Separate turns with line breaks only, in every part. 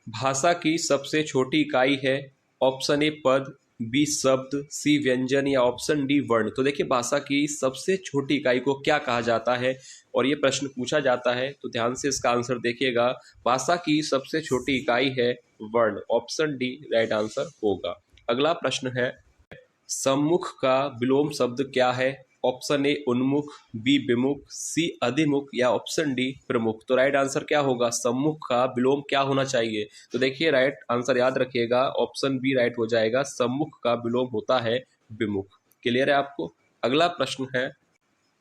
भाषा की सबसे छोटी इकाई है। ऑप्शन ए पद, बी शब्द, सी व्यंजन या ऑप्शन डी वर्ण। तो देखिए भाषा की सबसे छोटी इकाई को क्या कहा जाता है और ये प्रश्न पूछा जाता है, तो ध्यान से इसका आंसर देखिएगा। भाषा की सबसे छोटी इकाई है वर्ण। ऑप्शन डी राइट आंसर होगा। अगला प्रश्न है, सम्मुख का विलोम शब्द क्या है? ऑप्शन ए उन्मुख, बी विमुख, सी अधिमुख या ऑप्शन डी प्रमुख। तो राइट आंसर क्या होगा? सम्मुख का विलोम क्या होना चाहिए? तो देखिए राइट आंसर याद रखिएगा, ऑप्शन बी राइट हो जाएगा। सम्मुख का विलोम होता है विमुख। क्लियर है आपको? अगला प्रश्न है,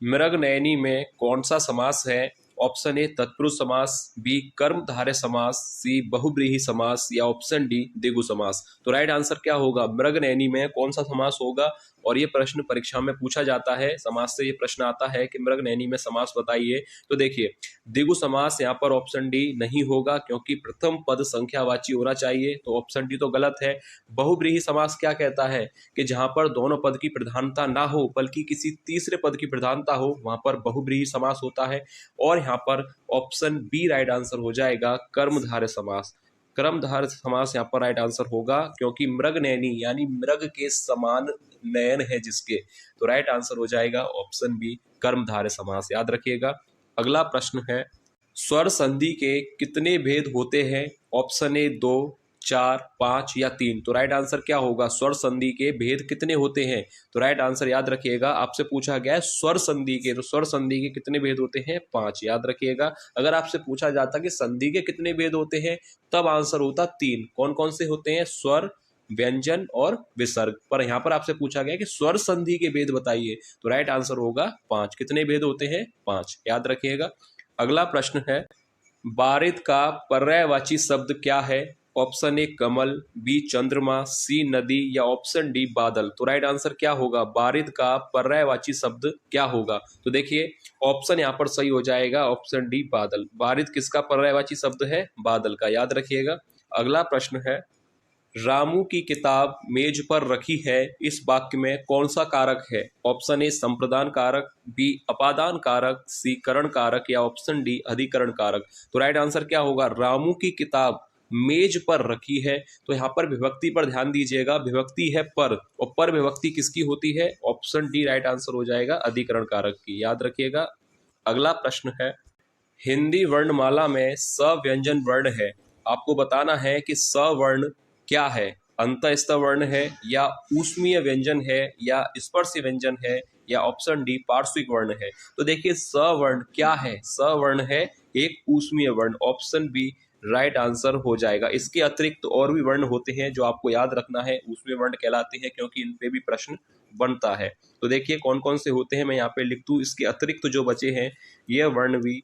मृगनयनी में कौन सा समास है? ऑप्शन ए तत्पुरुष समास, बी कर्मधारय समास, सी बहुव्रीहि समास या ऑप्शन डी द्विगु समास। तो राइट आंसर क्या होगा? मृगनयनी में कौन सा समास होगा? और ये प्रश्न परीक्षा में पूछा जाता है, समास से ये प्रश्न आता है कि मृगनयनी में समास बताइए। तो देखिए द्विगु समास यहाँ पर ऑप्शन डी नहीं होगा, क्योंकि प्रथम पद संख्यावाची होना चाहिए, तो ऑप्शन डी तो गलत है। बहुव्रीहि समास क्या कहता है कि जहां पर दोनों पद की प्रधानता ना हो बल्कि किसी तीसरे पद की प्रधानता हो, वहां पर बहुव्रीहि समास होता है। और यहाँ पर ऑप्शन बी राइट आंसर हो जाएगा, कर्मधारय समास। कर्मधारय समास यहाँ पर राइट आंसर होगा, क्योंकि मृगनयनी यानी मृग के समान नयन है जिसके, तो राइट आंसर हो जाएगा ऑप्शन बी कर्मधारय समास। याद रखिएगा। अगला प्रश्न है, स्वर संधि के कितने भेद होते हैं? ऑप्शन ए 2, 4, 5 या 3। तो राइट आंसर क्या होगा? स्वर संधि के भेद कितने होते हैं? तो राइट आंसर याद रखिएगा, आपसे पूछा गया है स्वर संधि के, तो स्वर संधि के कितने भेद होते हैं? 5। याद रखिएगा। अगर आपसे पूछा जाता कि संधि के कितने भेद होते हैं, तब आंसर होता 3। कौन कौन से होते हैं? स्वर, व्यंजन और विसर्ग। पर यहाँ पर आपसे पूछा गया कि स्वर संधि के भेद बताइए, तो राइट आंसर होगा 5। कितने भेद होते हैं? 5। याद रखिएगा। अगला प्रश्न है, बारिद का पर्यायवाची शब्द क्या है? ऑप्शन ए कमल, बी चंद्रमा, सी नदी या ऑप्शन डी बादल। तो राइट आंसर क्या होगा? बारिद का पर्यायवाची शब्द क्या होगा? तो देखिए ऑप्शन यहाँ पर सही हो जाएगा, ऑप्शन डी बादल। बारिद किसका पर्यायवाची शब्द है? बादल का। याद रखिएगा। अगला प्रश्न है, रामू की किताब मेज पर रखी है, इस वाक्य में कौन सा कारक है? ऑप्शन ए संप्रदान कारक, बी अपादान कारक, सी करण कारक या ऑप्शन डी अधिकरण कारक। तो राइट आंसर क्या होगा? रामू की किताब मेज पर रखी है। तो यहाँ पर विभक्ति पर ध्यान दीजिएगा, विभक्ति है पर, और पर विभक्ति किसकी होती है? ऑप्शन डी राइट आंसर हो जाएगा, अधिकरण कारक की। याद रखिएगा। अगला प्रश्न है, हिंदी वर्णमाला में स व्यंजन वर्ण है, आपको बताना है कि स वर्ण क्या है? अंतःस्थ वर्ण है या ऊष्मीय व्यंजन है या स्पर्श व्यंजन है या ऑप्शन डी पार्श्विक वर्ण है। तो देखिए स वर्ण क्या है? स वर्ण है एक ऊष्मीय वर्ण। ऑप्शन बी राइट आंसर हो जाएगा। इसके अतिरिक्त तो और भी वर्ण होते हैं जो आपको याद रखना है, ऊष्मीय वर्ण कहलाते हैं, क्योंकि इन पे भी प्रश्न बनता है। तो देखिए कौन कौन से होते हैं, मैं यहाँ पे लिख दूं। इसके अतिरिक्त जो बचे हैं ये वर्ण भी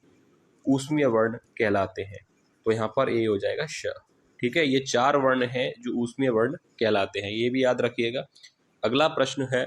ऊष्मीय वर्ण कहलाते हैं। तो यहाँ पर ए हो जाएगा श। ठीक है, ये 4 वर्ण हैं जो ऊष्मीय वर्ण कहलाते हैं, ये भी याद रखिएगा। अगला प्रश्न है,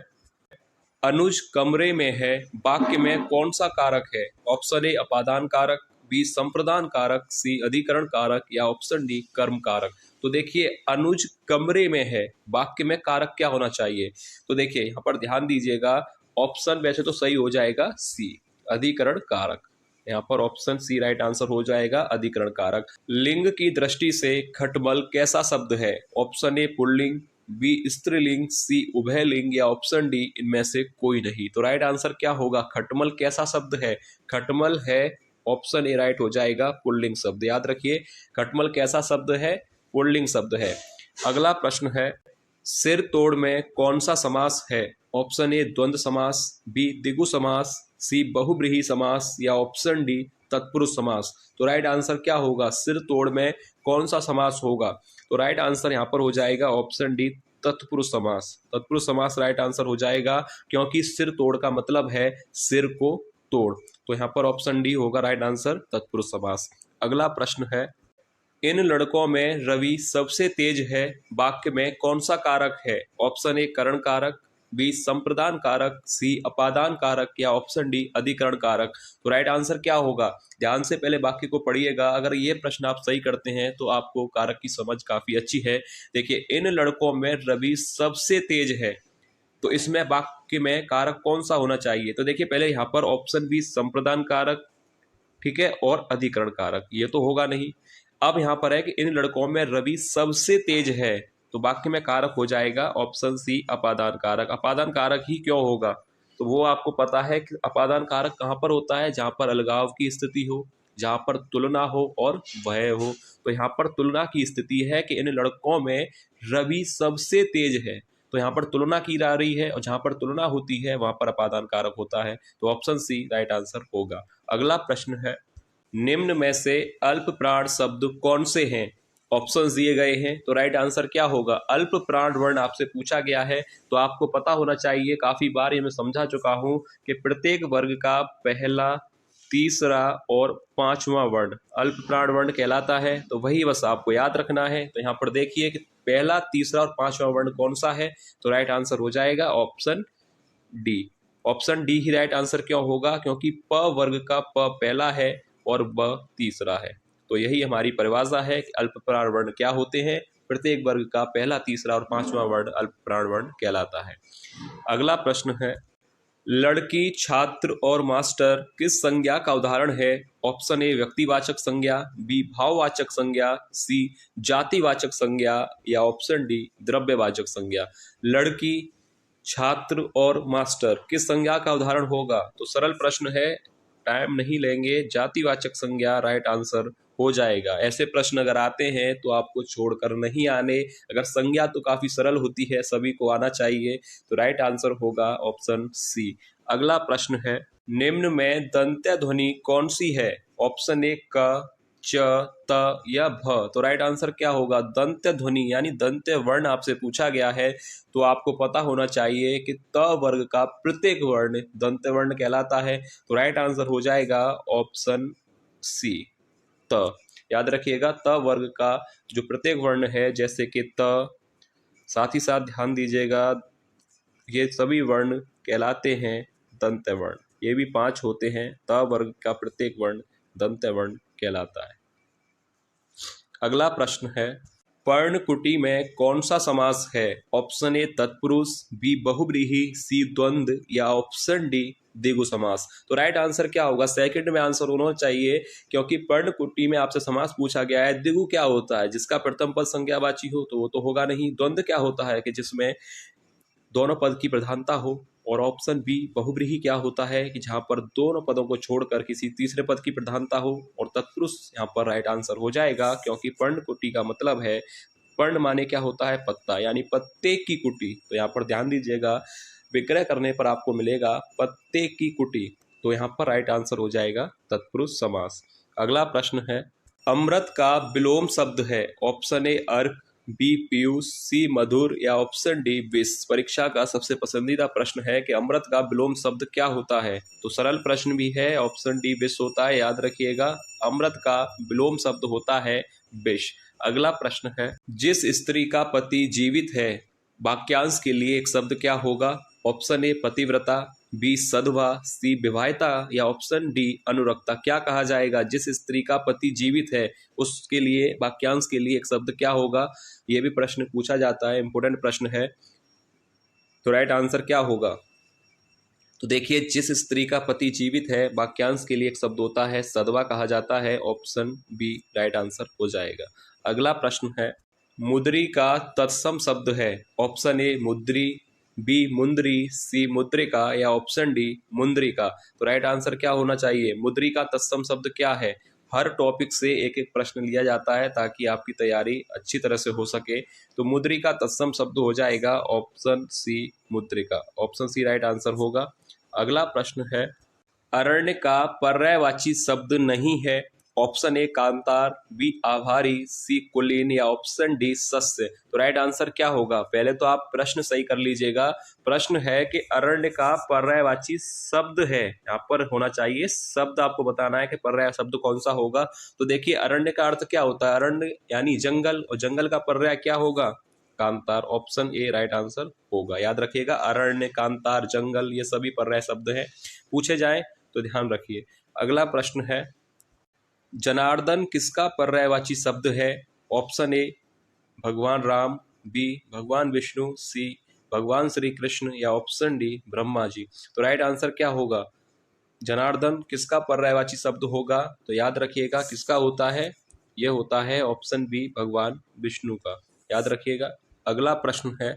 अनुज कमरे में है, वाक्य में कौन सा कारक है? ऑप्शन ए अपादान कारक, बी संप्रदान कारक, सी अधिकरण कारक या ऑप्शन डी कर्म कारक। तो देखिए अनुज कमरे में है, वाक्य में कारक क्या होना चाहिए? तो देखिए यहाँ पर ध्यान दीजिएगा, ऑप्शन वैसे तो सही हो जाएगा सी अधिकरण कारक। यहाँ पर ऑप्शन सी राइट आंसर हो जाएगा, अधिकरण कारक। लिंग की दृष्टि से खटमल कैसा शब्द है? ऑप्शन ए पुल्लिंग, बी स्त्रीलिंग, सी उभयलिंग या ऑप्शन डी इनमें से कोई नहीं। तो राइट आंसर क्या होगा? खटमल कैसा शब्द है? खटमल है, ऑप्शन ए राइट हो जाएगा, पुल्लिंग शब्द। याद रखिए खटमल कैसा शब्द है? पुल्लिंग शब्द है। अगला प्रश्न है, सिर तोड़ में कौन सा समास है? ऑप्शन ए द्वंद्व समास, बी द्विगु समास, सी बहुव्रीहि समास या ऑप्शन डी तत्पुरुष समास। तो राइट आंसर क्या होगा? सिर तोड़ में कौन सा समास होगा? तो राइट आंसर यहाँ पर हो जाएगा ऑप्शन डी तत्पुरुष समास। तत्पुरुष समास राइट आंसर हो जाएगा, क्योंकि सिर तोड़ का मतलब है सिर को तोड़। तो यहाँ पर ऑप्शन डी होगा राइट आंसर, तत्पुरुष समास। अगला प्रश्न है, इन लड़कों में रवि सबसे तेज है, वाक्य में कौन सा कारक है? ऑप्शन ए करण कारक, बी संप्रदान कारक, सी अपादान कारक या ऑप्शन डी अधिकरण कारक। तो राइट आंसर क्या होगा? ध्यान से पहले वाक्य को पढ़िएगा, अगर ये प्रश्न आप सही करते हैं तो आपको कारक की समझ काफी अच्छी है। देखिए इन लड़कों में रवि सबसे तेज है, तो इसमें वाक्य में कारक कौन सा होना चाहिए? तो देखिए पहले यहाँ पर ऑप्शन बी संप्रदान कारक, ठीक है, और अधिकरण कारक, ये तो होगा नहीं। अब यहाँ पर है कि इन लड़कों में रवि सबसे तेज है, तो वाक्य में कारक हो जाएगा ऑप्शन सी अपादान कारक। अपादान कारक ही क्यों होगा, तो वो आपको पता है कि अपादान कारक कहाँ पर होता है, जहाँ पर अलगाव की स्थिति हो, जहाँ पर तुलना हो और भय हो। तो यहाँ पर तुलना की स्थिति है कि इन लड़कों में रवि सबसे तेज है, तो यहाँ पर तुलना की जा रही है और जहाँ पर तुलना होती है वहाँ पर अपादान कारक होता है, तो ऑप्शन सी राइट आंसर होगा। अगला प्रश्न है, निम्न में से अल्प प्राण शब्द कौन से हैं, ऑप्शंस दिए गए हैं, तो राइट आंसर क्या होगा। अल्प प्राण वर्ण आपसे पूछा गया है, तो आपको पता होना चाहिए, काफी बार ये मैं समझा चुका हूं कि प्रत्येक वर्ग का पहला, तीसरा और पांचवा वर्ण अल्प प्राण वर्ण कहलाता है, तो वही बस आपको याद रखना है। तो यहाँ पर देखिए कि पहला, तीसरा और पांचवा वर्ण कौन सा है, तो राइट आंसर हो जाएगा ऑप्शन डी। ऑप्शन डी ही राइट आंसर क्यों होगा, क्योंकि प वर्ग का प पहला है और ब तीसरा है। तो यही हमारी परिभाषा है कि अल्प प्राण वर्ण क्या होते हैं, प्रत्येक वर्ग का पहला, तीसरा और पांचवा वर्ण अल्प प्राण वर्ण कहलाता है। अगला प्रश्न है, लड़की, छात्र और मास्टर किस संज्ञा का उदाहरण है, ऑप्शन ए व्यक्तिवाचक संज्ञा, बी भाववाचक संज्ञा, सी जातिवाचक संज्ञा या ऑप्शन डी द्रव्यवाचक संज्ञा। लड़की, छात्र और मास्टर किस संज्ञा का उदाहरण होगा, तो सरल प्रश्न है, टाइम नहीं लेंगे, जातिवाचक संज्ञा राइट आंसर हो जाएगा। ऐसे प्रश्न अगर आते हैं तो आपको छोड़कर नहीं आने, अगर संज्ञा तो काफी सरल होती है, सभी को आना चाहिए, तो राइट आंसर होगा ऑप्शन सी। अगला प्रश्न है, निम्न में दंत्य ध्वनि कौन सी है, ऑप्शन ए क, च, त या भ, तो राइट आंसर क्या होगा। दंत्य ध्वनि यानी दंत्य वर्ण आपसे पूछा गया है, तो आपको पता होना चाहिए कि त वर्ग का प्रत्येक वर्ण दंत्य वर्ण कहलाता है, तो राइट आंसर हो जाएगा ऑप्शन सी त। याद रखिएगा, त वर्ग का जो प्रत्येक वर्ण है, जैसे कि त, साथ ही साथ ध्यान दीजिएगा ये सभी वर्ण कहलाते हैं दंत्य वर्ण। ये भी 5 होते हैं, त वर्ग का प्रत्येक वर्ण दंत्य वर्ण कहलाता है। अगला प्रश्न है, पर्णकुटी में कौन सा समास है, ऑप्शन ए तत्पुरुष, बी बहुव्रीहि, सी द्वंद्व या ऑप्शन डी द्विगु समास। तो राइट आंसर क्या होगा, सेकंड में आंसर होना चाहिए, क्योंकि पर्णकुटी में आपसे समास पूछा गया है। द्विगु क्या होता है, जिसका प्रथम पद संज्ञावाची हो, तो वो तो होगा नहीं। द्वंद्व क्या होता है, कि जिसमें दोनों पद की प्रधानता हो। और ऑप्शन बी बहुव्रीहि क्या होता है, कि जहां पर दोनों पदों को छोड़कर किसी तीसरे पद की प्रधानता हो। और तत्पुरुष यहाँ पर राइट आंसर हो जाएगा, क्योंकि पर्णकुटी का मतलब है, पर्ण माने क्या होता है, पत्ता, यानी पत्ते की कुटी। तो यहाँ पर ध्यान दीजिएगा, विक्रय करने पर आपको मिलेगा पत्ते की कुटी, तो यहाँ पर राइट आंसर हो जाएगा तत्पुरुष समास। अगला प्रश्न है, अमृत का विलोम शब्द है, ऑप्शन ए अर्क, बी पीयूष, सी मधुर या ऑप्शन डी विष। परीक्षा का सबसे पसंदीदा प्रश्न है कि अमृत का विलोम शब्द क्या होता है, तो सरल प्रश्न भी है, ऑप्शन डी विष होता है। याद रखिएगा, अमृत का विलोम शब्द होता है विष। अगला प्रश्न है, जिस स्त्री का पति जीवित है, वाक्यांश के लिए एक शब्द क्या होगा, ऑप्शन ए पतिव्रता, बी सधवा, सी विवाहिता या ऑप्शन डी अनुरक्ता। क्या कहा जाएगा, जिस स्त्री का पति जीवित है उसके लिए वाक्यांश के लिए एक शब्द क्या होगा, यह भी प्रश्न पूछा जाता है, इंपोर्टेंट प्रश्न है, तो राइट आंसर क्या होगा। तो देखिए, जिस स्त्री का पति जीवित है, वाक्यांश के लिए एक शब्द होता है सधवा कहा जाता है, ऑप्शन बी राइट आंसर हो जाएगा। अगला प्रश्न है, मुद्री का तत्सम शब्द है, ऑप्शन ए मुद्री, बी मुंदरी, सी मुद्रिका या ऑप्शन डी मुंद्रिका। तो राइट आंसर क्या होना चाहिए, मुद्री का तत्सम शब्द क्या है। हर टॉपिक से एक एक प्रश्न लिया जाता है ताकि आपकी तैयारी अच्छी तरह से हो सके। तो मुद्री का तत्सम शब्द हो जाएगा ऑप्शन सी मुद्रिका, ऑप्शन सी राइट आंसर होगा। अगला प्रश्न है, अरण्य का पर्यायवाची शब्द नहीं है, ऑप्शन ए कांतार, बी आभारी, सी कुलीन या ऑप्शन डी सस्य। तो राइट आंसर क्या होगा, पहले तो आप प्रश्न सही कर लीजिएगा। प्रश्न है कि अरण्य का पर्यायवाची शब्द है, यहाँ पर होना चाहिए शब्द, आपको बताना है कि पर्याय शब्द कौन सा होगा। तो देखिए, अरण्य का अर्थ क्या होता है, अरण्य यानी जंगल, और जंगल का पर्याय क्या होगा, कांतार, ऑप्शन ए राइट आंसर होगा। याद रखिएगा, अरण्य, कांतार, जंगल ये सभी पर्याय शब्द हैं, पूछे जाए तो ध्यान रखिए। अगला प्रश्न है, जनार्दन किसका पर्यायवाची शब्द है, ऑप्शन ए भगवान राम, बी भगवान विष्णु, सी भगवान श्री कृष्ण या ऑप्शन डी ब्रह्मा जी। तो राइट आंसर क्या होगा, जनार्दन किसका पर्यायवाची शब्द होगा, तो याद रखिएगा किसका होता है, यह होता है ऑप्शन बी भगवान विष्णु का, याद रखिएगा। अगला प्रश्न है,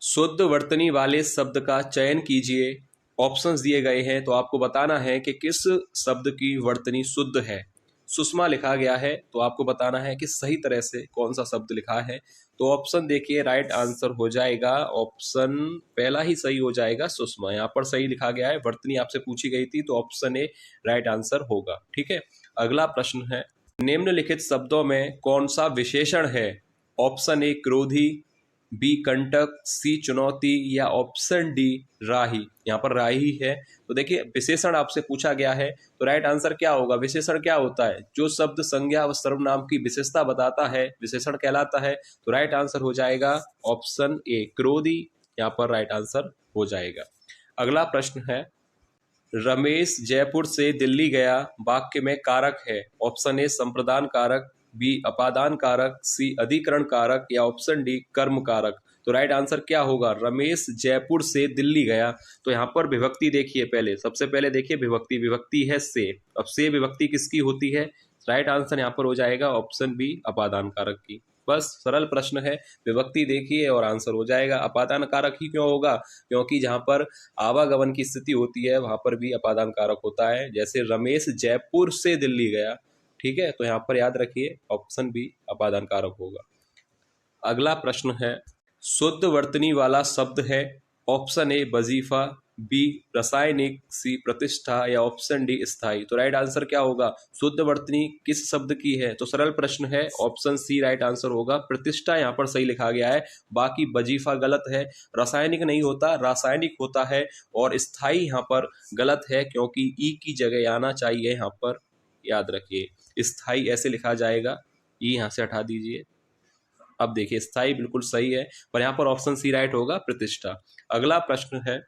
शुद्ध वर्तनी वाले शब्द का चयन कीजिए। ऑप्शंस दिए गए हैं, तो आपको बताना है कि किस शब्द की वर्तनी शुद्ध है। सुषमा लिखा गया है, तो आपको बताना है कि सही तरह से कौन सा शब्द लिखा है। तो ऑप्शन देखिए, राइट आंसर हो जाएगा ऑप्शन पहला ही सही हो जाएगा, सुषमा। यहाँ पर सही लिखा गया है, वर्तनी आपसे पूछी गई थी, तो ऑप्शन ए राइट आंसर होगा। ठीक है, अगला प्रश्न है, निम्नलिखित शब्दों में कौन सा विशेषण है। ऑप्शन ए क्रोधी, बी कंटक, सी चुनौती या ऑप्शन डी राही। यहाँ पर राही है, तो देखिए विशेषण आपसे पूछा गया है, तो राइट आंसर क्या होगा। विशेषण क्या होता है, जो शब्द संज्ञा व सर्वनाम की विशेषता बताता है विशेषण कहलाता है। तो राइट आंसर हो जाएगा ऑप्शन ए क्रोधी, यहाँ पर राइट आंसर हो जाएगा। अगला प्रश्न है, रमेश जयपुर से दिल्ली गया वाक्य में कारक है। ऑप्शन ए संप्रदान कारक, बी अपादान कारक, सी अधिकरण कारक या ऑप्शन डी कर्म कारक। तो राइट आंसर क्या होगा, रमेश जयपुर से दिल्ली गया। तो यहाँ पर विभक्ति देखिए, पहले सबसे पहले देखिए विभक्ति, विभक्ति है से। अब से विभक्ति किसकी होती है, राइट आंसर यहाँ पर हो जाएगा ऑप्शन बी अपादान कारक की। बस सरल प्रश्न है, विभक्ति देखिए और आंसर हो जाएगा। अपादान कारक ही क्यों होगा, क्योंकि जहाँ पर आवागमन की स्थिति होती है वहां पर भी अपादान कारक होता है। जैसे रमेश जयपुर से दिल्ली गया, ठीक है, तो यहाँ पर याद रखिए ऑप्शन बी अपादान कारक होगा। अगला प्रश्न है, शुद्ध वर्तनी वाला शब्द है। ऑप्शन ए वजीफा, बी रासायनिक, सी प्रतिष्ठा या ऑप्शन डी स्थाई। तो राइट आंसर क्या होगा, शुद्ध वर्तनी किस शब्द की है। तो सरल प्रश्न है, ऑप्शन सी राइट आंसर होगा। प्रतिष्ठा यहाँ पर सही लिखा गया है, बाकी वजीफा गलत है। रासायनिक नहीं होता, रासायनिक होता है। और स्थाई यहाँ पर गलत है, क्योंकि ई की जगह आना चाहिए यहाँ पर, याद रखिए। स्थाई ऐसे लिखा जाएगा, ई यहाँ से हटा दीजिए। अब देखिए स्थाई बिल्कुल सही है, पर यहाँ पर ऑप्शन सी राइट होगा, प्रतिष्ठा। अगला प्रश्न है,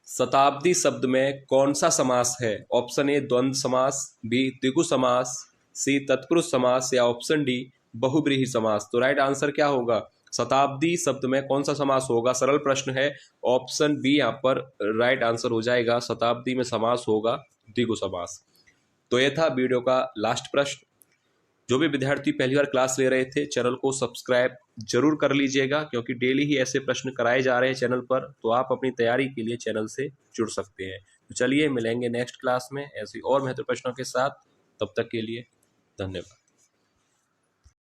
शताब्दी शब्द में कौन सा समास है। ऑप्शन ए द्वंद्व समास, बी द्विगु समास, सी तत्पुरुष समास या ऑप्शन डी बहुब्रीहि समास। तो राइट आंसर क्या होगा, शताब्दी शब्द में कौन सा समास होगा। सरल प्रश्न है, ऑप्शन बी यहाँ पर राइट आंसर हो जाएगा, शताब्दी में समास होगा द्विगु समास। तो यह था वीडियो का लास्ट प्रश्न। जो भी विद्यार्थी पहली बार क्लास ले रहे थे, चैनल को सब्सक्राइब जरूर कर लीजिएगा, क्योंकि डेली ही ऐसे प्रश्न कराए जा रहे हैं चैनल पर, तो आप अपनी तैयारी के लिए चैनल से जुड़ सकते हैं। तो चलिए मिलेंगे नेक्स्ट क्लास में ऐसी और महत्वपूर्ण प्रश्नों के साथ, तब तक के लिए धन्यवाद।